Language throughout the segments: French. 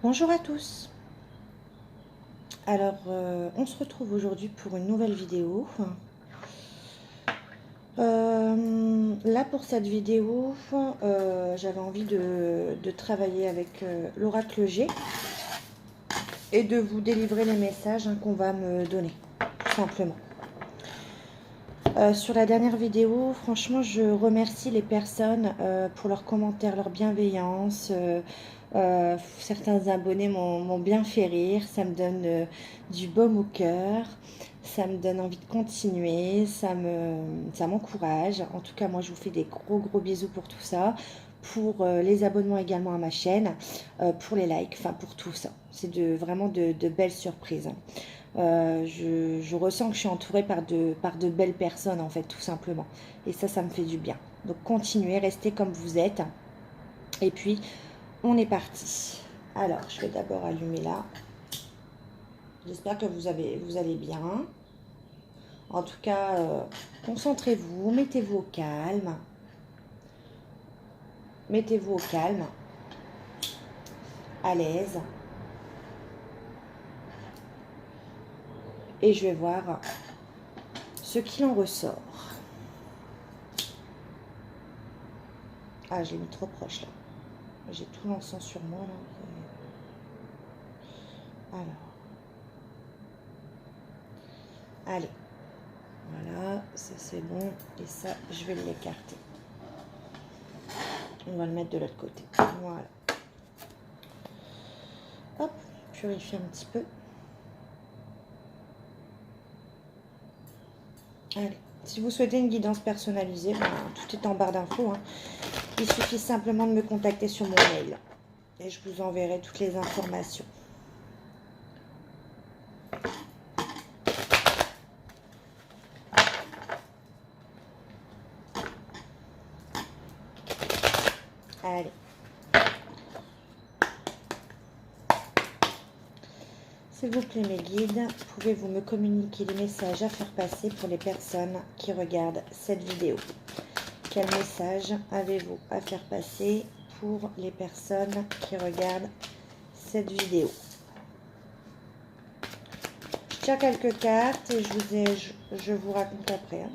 Bonjour à tous. Alors, on se retrouve aujourd'hui pour une nouvelle vidéo. Là, pour cette vidéo, j'avais envie de travailler avec l'oracle G et de vous délivrer les messages qu'on va me donner, tout simplement. Sur la dernière vidéo, franchement, je remercie les personnes pour leurs commentaires, leur bienveillance. Certains abonnés m'ont bien fait rire, ça me donne du baume au cœur, ça me donne envie de continuer, ça m'encourage. En tout cas, moi, je vous fais des gros bisous pour tout ça, pour les abonnements également à ma chaîne, pour les likes, enfin pour tout ça. C'est vraiment de belles surprises. Je ressens que je suis entourée par de belles personnes, en fait, tout simplement. Et ça me fait du bien. Donc, continuez, restez comme vous êtes. Et puis, on est parti. Alors, je vais d'abord allumer là. J'espère que vous allez bien. En tout cas, concentrez-vous, mettez-vous au calme. Mettez-vous au calme, à l'aise. Et je vais voir ce qu'il en ressort. Ah, je l'ai mis trop proche là. J'ai tout l'encens sur moi là. Alors. Allez. Voilà, ça c'est bon. Et ça, je vais l'écarter. On va le mettre de l'autre côté. Voilà. Hop, purifier un petit peu. Allez. Si vous souhaitez une guidance personnalisée, ben, tout est en barre d'infos. Hein. Il suffit simplement de me contacter sur mon mail. Et je vous enverrai toutes les informations. Allez. S'il vous plaît, mes guides, pouvez-vous me communiquer les messages à faire passer pour les personnes qui regardent cette vidéo? Quel message avez-vous à faire passer pour les personnes qui regardent cette vidéo? Je tire quelques cartes et je vous raconte après. Hein.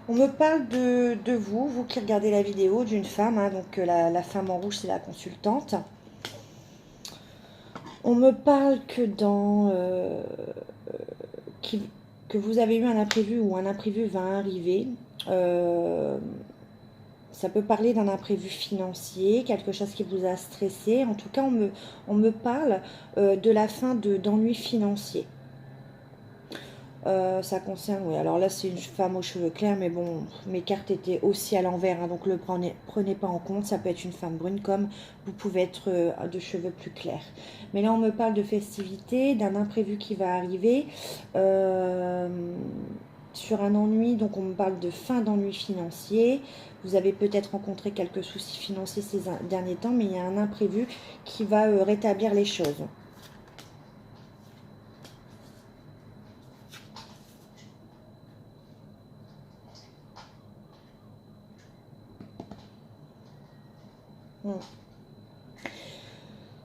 On me parle de vous qui regardez la vidéo, d'une femme, hein, donc la femme en rouge, c'est la consultante. On me parle que que vous avez eu un imprévu ou un imprévu va arriver. Ça peut parler d'un imprévu financier, quelque chose qui vous a stressé. En tout cas, on me parle de la fin d'ennuis financiers. Ça concerne, oui, alors là c'est une femme aux cheveux clairs, mais bon, mes cartes étaient aussi à l'envers, hein, donc le prenez pas en compte, ça peut être une femme brune comme vous pouvez être de cheveux plus clairs. Mais là on me parle de festivités, d'un imprévu qui va arriver, sur un ennui, donc on me parle de fin d'ennui financier. Vous avez peut-être rencontré quelques soucis financiers ces derniers temps, mais il y a un imprévu qui va rétablir les choses.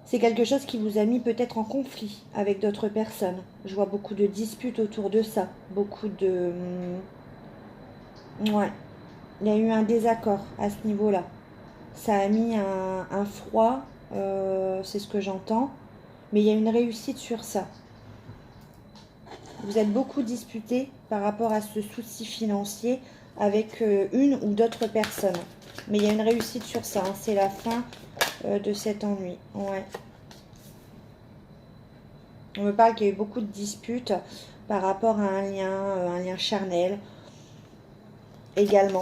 C'est quelque chose qui vous a mis peut-être en conflit avec d'autres personnes. Je vois beaucoup de disputes autour de ça. Beaucoup de... Ouais. Il y a eu un désaccord à ce niveau-là. Ça a mis un froid, c'est ce que j'entends. Mais il y a une réussite sur ça. Vous êtes beaucoup disputé par rapport à ce souci financier avec une ou d'autres personnes. Mais il y a une réussite sur ça. Hein. C'est la fin de cet ennui. Ouais. On me parle qu'il y a eu beaucoup de disputes par rapport à un lien charnel également.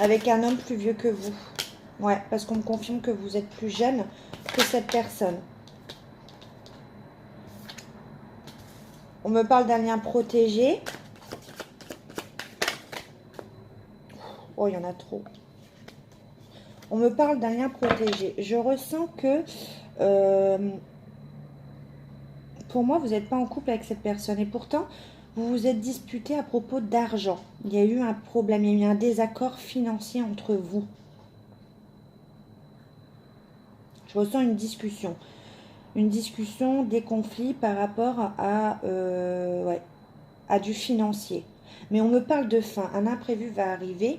Avec un homme plus vieux que vous. Ouais, parce qu'on me confirme que vous êtes plus jeune que cette personne. On me parle d'un lien protégé. Oh, il y en a trop. On me parle d'un lien protégé. Je ressens que, euh, pour moi, vous n'êtes pas en couple avec cette personne. Et pourtant, vous vous êtes disputé à propos d'argent. Il y a eu un problème, il y a eu un désaccord financier entre vous. Je ressens une discussion. Une discussion, des conflits par rapport ouais, à du financier. Mais on me parle de fin. Un imprévu va arriver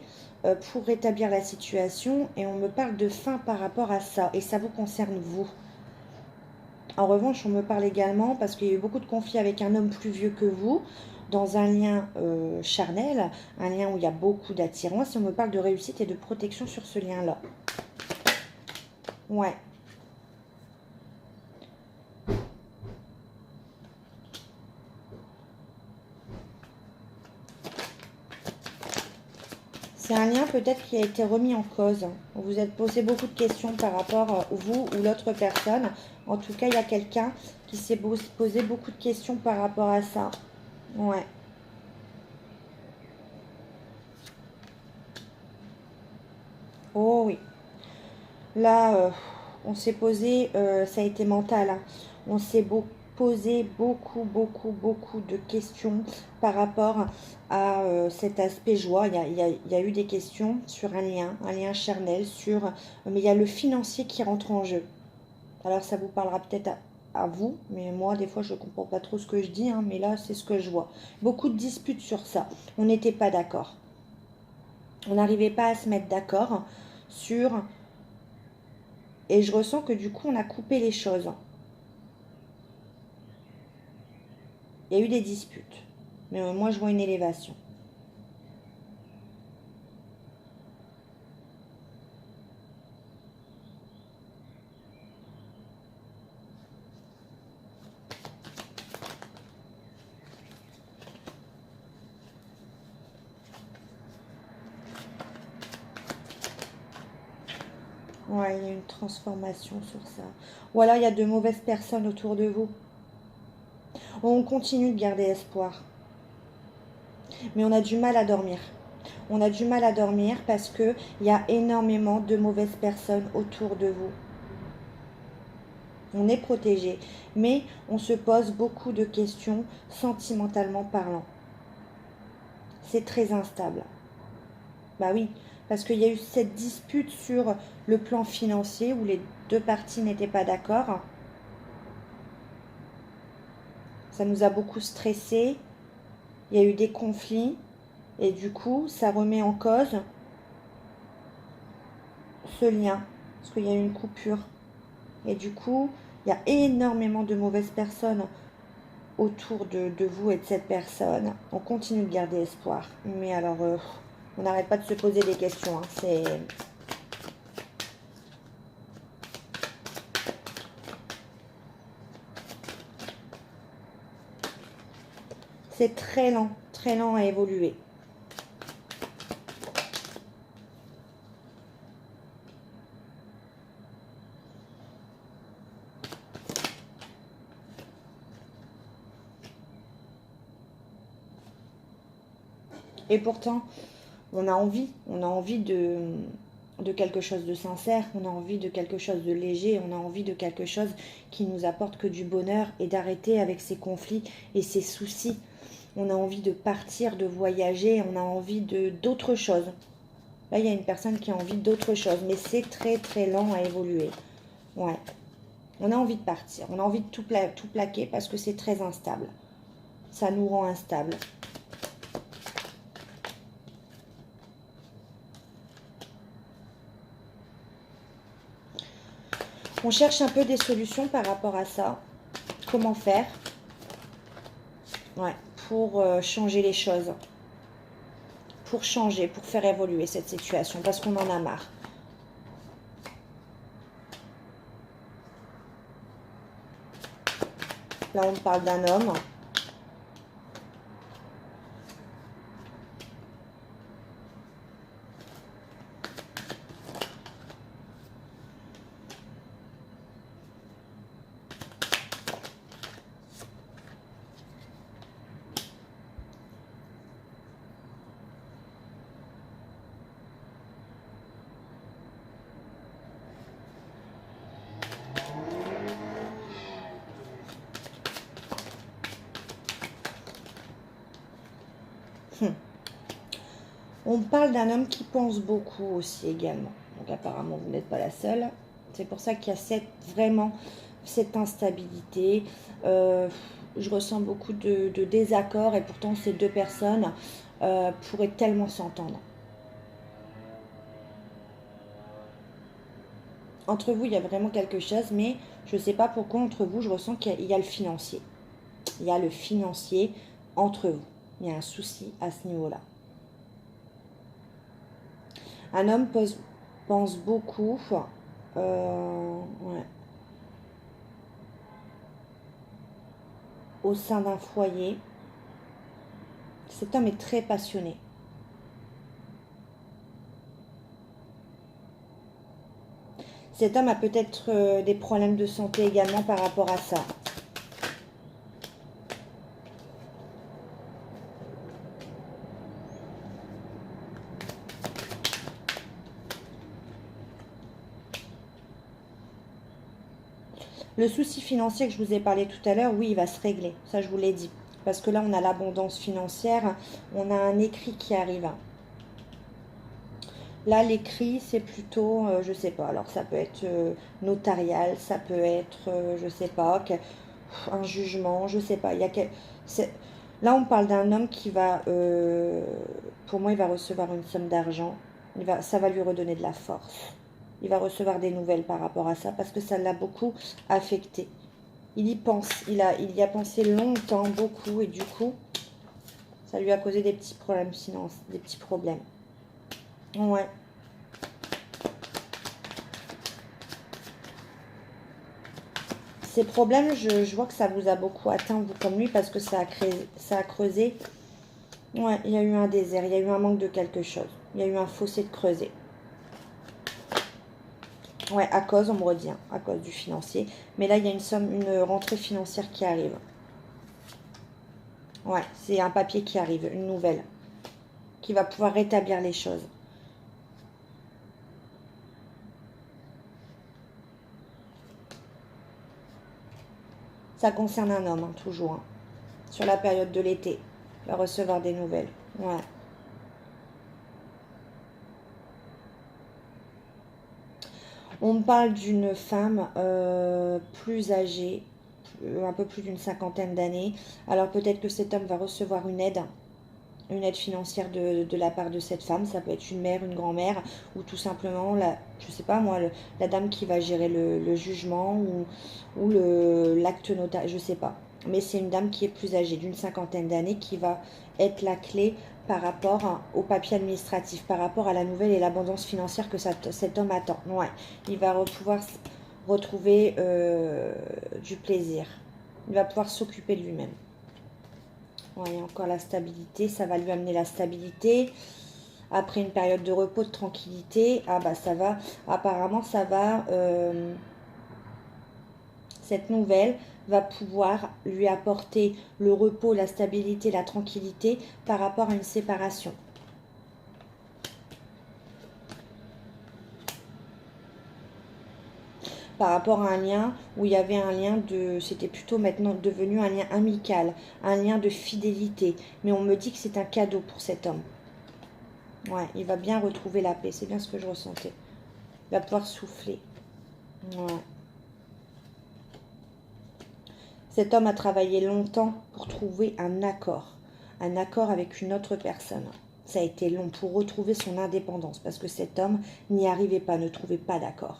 pour rétablir la situation et on me parle de fin par rapport à ça. Et ça vous concerne vous. En revanche, on me parle également, parce qu'il y a eu beaucoup de conflits avec un homme plus vieux que vous, dans un lien charnel, un lien où il y a beaucoup d'attirance, et on me parle de réussite et de protection sur ce lien-là. Ouais. C'est un lien peut-être qui a été remis en cause. Vous vous êtes posé beaucoup de questions par rapport vous ou l'autre personne. En tout cas, il y a quelqu'un qui s'est posé beaucoup de questions par rapport à ça. Ouais. Oh oui. Là, on s'est posé, ça a été mental, hein. On s'est posé beaucoup de questions par rapport à cet aspect joie. Il y a eu des questions sur un lien charnel, mais il y a le financier qui rentre en jeu. Alors ça vous parlera peut-être à vous, mais moi des fois je ne comprends pas trop ce que je dis, hein, mais là c'est ce que je vois. Beaucoup de disputes sur ça. On n'était pas d'accord. On n'arrivait pas à se mettre d'accord sur... Et je ressens que du coup on a coupé les choses. Il y a eu des disputes. Mais moi je vois une élévation. Ouais, il y a une transformation sur ça. Ou alors il y a de mauvaises personnes autour de vous. On continue de garder espoir. Mais on a du mal à dormir. On a du mal à dormir parce qu'il y a énormément de mauvaises personnes autour de vous. On est protégé, mais on se pose beaucoup de questions sentimentalement parlant. C'est très instable. Bah oui, parce qu'il y a eu cette dispute sur le plan financier où les deux parties n'étaient pas d'accord. Ça nous a beaucoup stressé. Il y a eu des conflits et du coup, ça remet en cause ce lien parce qu'il y a eu une coupure. Et du coup, il y a énormément de mauvaises personnes autour de vous et de cette personne. On continue de garder espoir. Mais alors, on n'arrête pas de se poser des questions, hein. C'est très lent à évoluer. Et pourtant, on a envie de quelque chose de sincère, on a envie de quelque chose de léger, on a envie de quelque chose qui nous apporte que du bonheur et d'arrêter avec ces conflits et ces soucis. On a envie de partir, de voyager, on a envie d'autre chose. Là, il y a une personne qui a envie d'autre chose, mais c'est très lent à évoluer. Ouais. On a envie de partir, on a envie de tout plaquer parce que c'est très instable. Ça nous rend instable. On cherche un peu des solutions par rapport à ça. Comment faire? Ouais, pour changer les choses. Pour changer, pour faire évoluer cette situation, parce qu'on en a marre. Là, on parle d'un homme. On parle d'un homme qui pense beaucoup aussi également. Donc apparemment, vous n'êtes pas la seule. C'est pour ça qu'il y a vraiment cette instabilité. Je ressens beaucoup de désaccords et pourtant ces deux personnes pourraient tellement s'entendre. Entre vous, il y a vraiment quelque chose, mais je ne sais pas pourquoi entre vous, je ressens qu'il y a le financier. Il y a le financier entre vous. Il y a un souci à ce niveau-là. Un homme pense beaucoup. Ouais, au sein d'un foyer. Cet homme est très passionné. Cet homme a peut-être des problèmes de santé également par rapport à ça. Le souci financier que je vous ai parlé tout à l'heure, oui, il va se régler. Ça, je vous l'ai dit. Parce que là, on a l'abondance financière. On a un écrit qui arrive. Là, l'écrit, c'est plutôt, je sais pas. Alors, ça peut être notarial, ça peut être, je sais pas, un jugement, je sais pas. Là, on parle d'un homme qui va, pour moi, il va recevoir une somme d'argent. Ça va lui redonner de la force. Il va recevoir des nouvelles par rapport à ça parce que ça l'a beaucoup affecté. Il y pense, il y a pensé longtemps, beaucoup, et du coup, ça lui a causé des petits problèmes financiers, des petits problèmes. Ouais. Ces problèmes, je vois que ça vous a beaucoup atteint, vous comme lui, parce que ça a creusé. Ouais, il y a eu un désert, il y a eu un manque de quelque chose. Il y a eu un fossé de creuser. Ouais, à cause, on me redit, hein, à cause du financier. Mais là, il y a une rentrée financière qui arrive. Ouais, c'est un papier qui arrive, une nouvelle, qui va pouvoir rétablir les choses. Ça concerne un homme, hein, toujours, hein, sur la période de l'été. Il va recevoir des nouvelles. Ouais. On me parle d'une femme plus âgée, un peu plus d'une cinquantaine d'années. Alors peut-être que cet homme va recevoir une aide financière de la part de cette femme. Ça peut être une mère, une grand-mère, ou tout simplement, je sais pas moi, la dame qui va gérer le jugement ou l'acte notarial, je sais pas. Mais c'est une dame qui est plus âgée, d'une cinquantaine d'années, qui va être la clé par rapport au papier administratif, par rapport à la nouvelle et l'abondance financière que cet homme attend. Ouais, il va pouvoir retrouver du plaisir. Il va pouvoir s'occuper de lui-même. Ouais, encore la stabilité, ça va lui amener la stabilité. Après une période de repos, de tranquillité, ah bah ça va, apparemment ça va, cette nouvelle va pouvoir lui apporter le repos, la stabilité, la tranquillité par rapport à une séparation. Par rapport à un lien où il y avait un lien c'était plutôt maintenant devenu un lien amical, un lien de fidélité. Mais on me dit que c'est un cadeau pour cet homme. Ouais, il va bien retrouver la paix, c'est bien ce que je ressentais. Il va pouvoir souffler. Ouais. Cet homme a travaillé longtemps pour trouver un accord avec une autre personne. Ça a été long pour retrouver son indépendance parce que cet homme n'y arrivait pas, ne trouvait pas d'accord.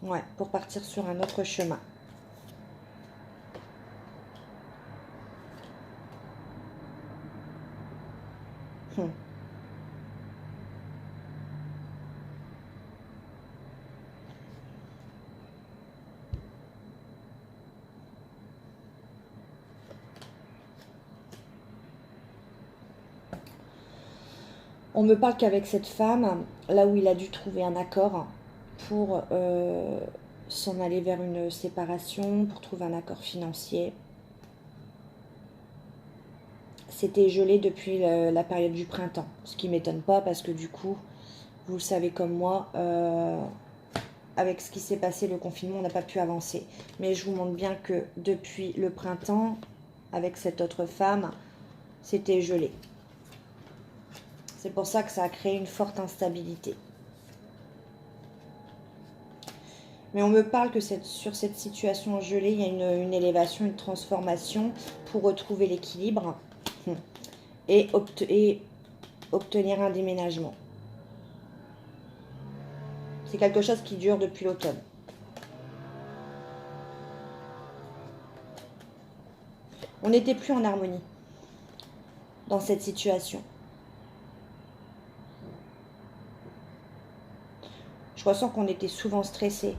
Ouais, pour partir sur un autre chemin. Hum. On me parle qu'avec cette femme, là où il a dû trouver un accord pour s'en aller vers une séparation, pour trouver un accord financier, c'était gelé depuis la période du printemps. Ce qui ne m'étonne pas parce que du coup, vous le savez comme moi, avec ce qui s'est passé, le confinement, on n'a pas pu avancer. Mais je vous montre bien que depuis le printemps, avec cette autre femme, C'était gelé. C'est pour ça que ça a créé une forte instabilité. Mais on me parle que sur cette situation gelée, il y a une élévation, une transformation pour retrouver l'équilibre et obtenir un déménagement. C'est quelque chose qui dure depuis l'automne. On n'était plus en harmonie dans cette situation. Je ressens qu'on était souvent stressé.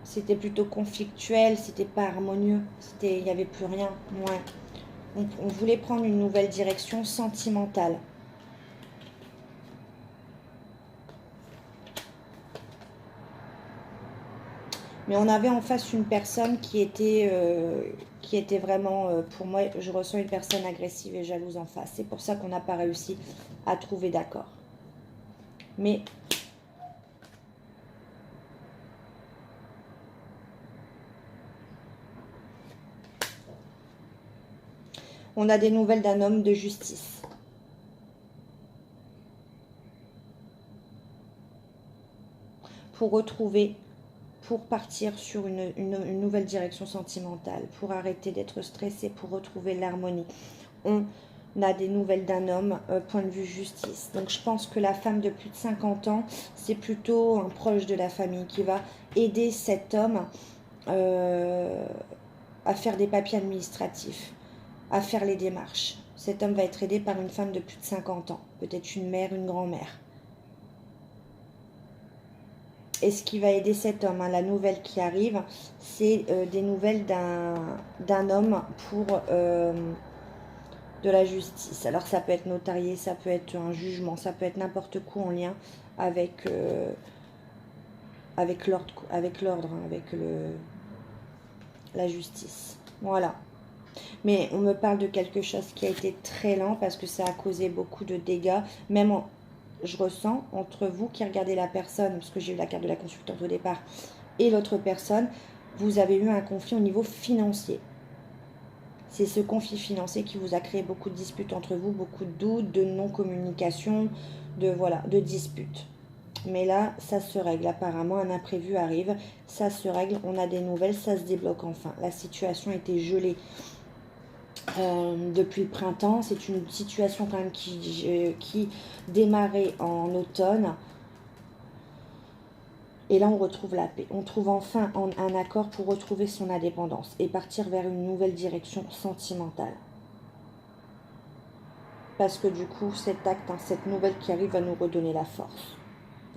C'était plutôt conflictuel, c'était pas harmonieux, il n'y avait plus rien. Ouais. On voulait prendre une nouvelle direction sentimentale. Mais on avait en face une personne qui était vraiment, pour moi, je ressens une personne agressive et jalouse en face. C'est pour ça qu'on n'a pas réussi à trouver d'accord. Mais on a des nouvelles d'un homme de justice. Pour partir sur une nouvelle direction sentimentale, pour arrêter d'être stressé, pour retrouver l'harmonie. On a des nouvelles d'un homme, point de vue justice. Donc je pense que la femme de plus de 50 ans, c'est plutôt un proche de la famille qui va aider cet homme à faire des papiers administratifs, à faire les démarches. Cet homme va être aidé par une femme de plus de 50 ans, peut-être une mère, une grand-mère. Et ce qui va aider cet homme, la nouvelle qui arrive, c'est des nouvelles d'un homme pour de la justice. Alors ça peut être notarié, ça peut être un jugement, ça peut être n'importe quoi en lien avec l'ordre, avec la justice. Voilà. Mais on me parle de quelque chose qui a été très lent parce que ça a causé beaucoup de dégâts. Même je ressens entre vous qui regardez la personne, parce que j'ai eu la carte de la consultante au départ, et l'autre personne, vous avez eu un conflit au niveau financier. C'est ce conflit financier qui vous a créé beaucoup de disputes entre vous, beaucoup de doutes, de non-communication, de disputes. Mais là, ça se règle. Apparemment, un imprévu arrive, ça se règle, on a des nouvelles, ça se débloque enfin. La situation était gelée depuis le printemps. C'est une situation quand même qui démarrait en automne. Et là, on retrouve la paix. On trouve enfin un accord pour retrouver son indépendance et partir vers une nouvelle direction sentimentale. Parce que du coup, cet acte, cette nouvelle qui arrive va nous redonner la force.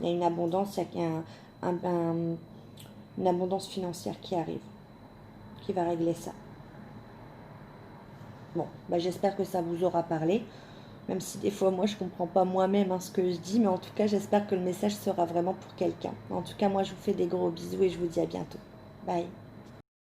Il y a une abondance, il y a une abondance financière qui arrive, qui va régler ça. Bon, j'espère que ça vous aura parlé. Même si des fois, moi, je ne comprends pas moi-même ce que je dis. Mais en tout cas, j'espère que le message sera vraiment pour quelqu'un. En tout cas, moi, je vous fais des gros bisous et je vous dis à bientôt. Bye.